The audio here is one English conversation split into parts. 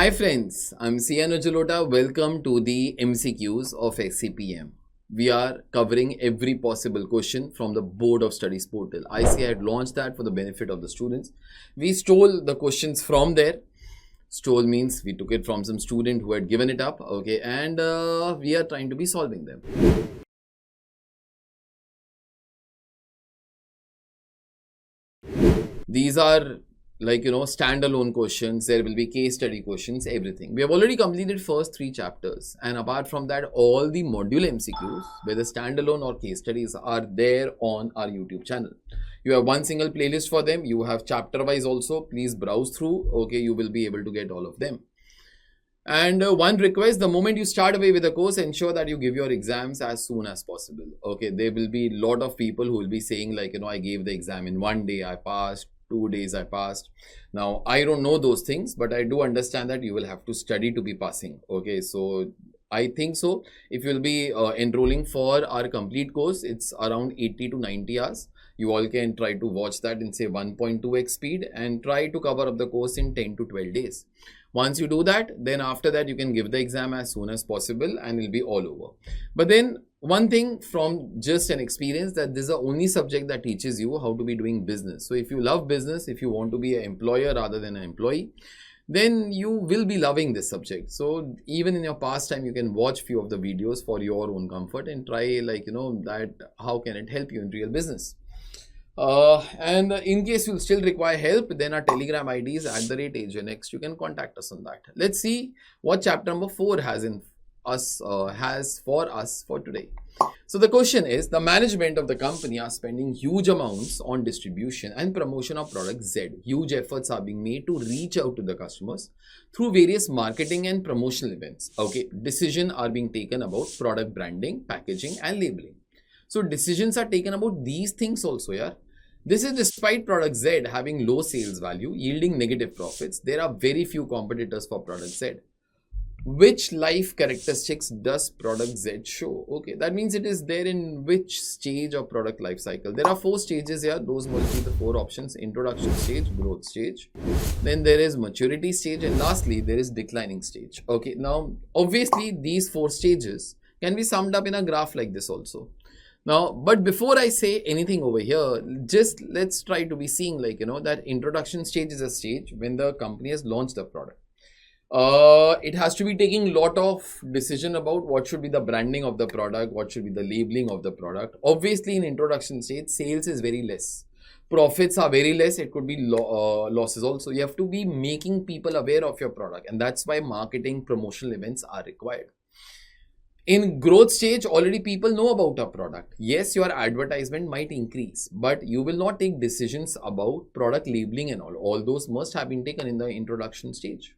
Hi friends, I'm Anuj Jalota. Welcome to the MCQs of SCPM. We are covering every possible question from the Board of Studies portal. ICAI had launched that for the benefit of the students. We stole the questions from there. Stole means we took it from some student who had given it up, okay, and we are trying to be solving them. These are standalone questions. There will be case study questions, everything. We have already completed first 3 chapters, and apart from that, all the module MCQs, whether standalone or case studies, are there on our YouTube channel. You have one single playlist for them. You have chapter wise also. Please browse through. Okay, you will be able to get all of them. And one request, the moment you start away with a course, ensure that you give your exams as soon as possible. Okay, there will be a lot of people who will be saying I gave the exam in 1 day, I passed, 2 days I passed. Now, I don't know those things, but I do understand that you will have to study to be passing. Okay, so I think so. If you will be enrolling for our complete course, it's around 80 to 90 hours. You all can try to watch that in say 1.2x speed and try to cover up the course in 10 to 12 days. Once you do that, then after that you can give the exam as soon as possible and it'll be all over. But then one thing from just an experience, that this is the only subject that teaches you how to be doing business. So if you love business, if you want to be an employer rather than an employee, then you will be loving this subject. So even in your pastime, you can watch few of the videos for your own comfort and try that how can it help you in real business. And in case you still require help, then our Telegram ID is @AJNext. You can contact us on that. Let's see what chapter number 4 has for us for today. So the question is, the management of the company are spending huge amounts on distribution and promotion of product Z. Huge efforts are being made to reach out to the customers through various marketing and promotional events. Okay, decisions are being taken about product branding, packaging and labeling. So decisions are taken about these things also, yeah. This is despite product Z having low sales value, yielding negative profits. There are very few competitors for product Z. Which life characteristics does product Z show? Okay, that means it is there in which stage of product life cycle. There are 4 stages here. Those must be the 4 options: introduction stage, growth stage, then there is maturity stage, and lastly there is declining stage. Okay, now obviously these 4 stages can be summed up in a graph like this also. Now, but before I say anything over here, just let's try to be seeing that introduction stage is a stage when the company has launched the product. It has to be taking a lot of decision about what should be the branding of the product, what should be the labeling of the product. Obviously, in introduction stage, sales is very less. Profits are very less. It could be losses also. You have to be making people aware of your product, and that's why marketing promotional events are required. In growth stage, already people know about a product. Yes, your advertisement might increase, but you will not take decisions about product labeling and all. All those must have been taken in the introduction stage.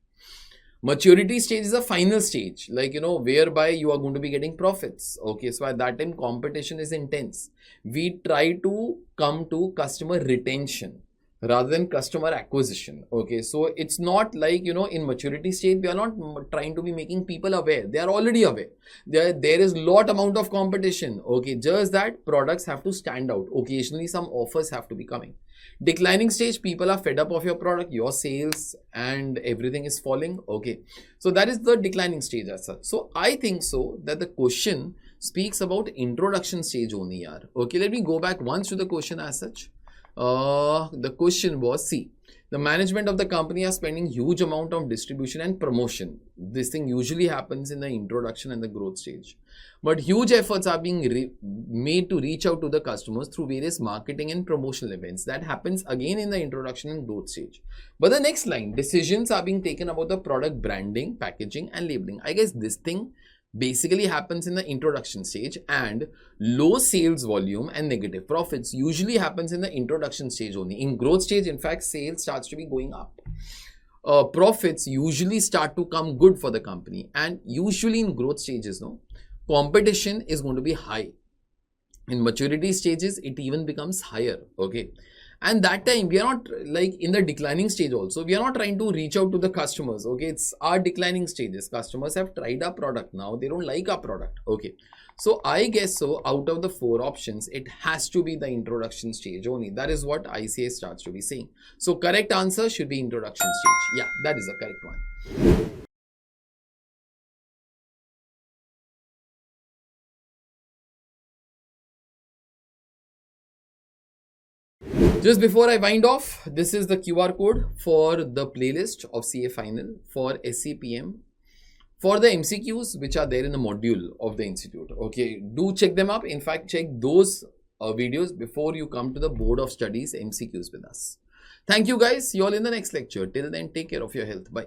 Maturity stage is a final stage, whereby you are going to be getting profits. Okay, so at that time, competition is intense. We try to come to customer retention rather than customer acquisition. Okay, so it's not in maturity stage, we are not trying to be making people aware. They are already aware. There is lot amount of competition. Okay, just that products have to stand out. Occasionally some offers have to be coming. Declining stage, people are fed up of your product, your sales and everything is falling. Okay, so that is the declining stage as such. So I think so that the question speaks about introduction stage only here. Okay, let me go back once to the question as such. The question was, see, the management of the company are spending huge amount of distribution and promotion. This thing usually happens in the introduction and the growth stage. But huge efforts are being made to reach out to the customers through various marketing and promotional events. That happens again in the introduction and growth stage. But the next line, decisions are being taken about the product branding, packaging and labeling. I guess this thing basically happens in the introduction stage, and low sales volume and negative profits usually happens in the introduction stage only. In growth stage, in fact, sales starts to be going up. Profits usually start to come good for the company, and usually in growth stages, competition is going to be high. In maturity stages, it even becomes higher. Okay, And that time we are not like in the declining stage also. We are not trying to reach out to the customers. Okay, it's our declining stages. Customers have tried our product now. They don't like our product. Okay. So I guess so out of the 4 options, it has to be the introduction stage only. That is what ICAI starts to be saying. So correct answer should be introduction stage. Yeah, that is the correct one. Just before I wind off, this is the QR code for the playlist of CA Final for SCPM for the MCQs which are there in the module of the institute. Okay, do check them up. In fact, check those videos before you come to the board of studies MCQs with us. Thank you guys. See you all in the next lecture. Till then, take care of your health. Bye.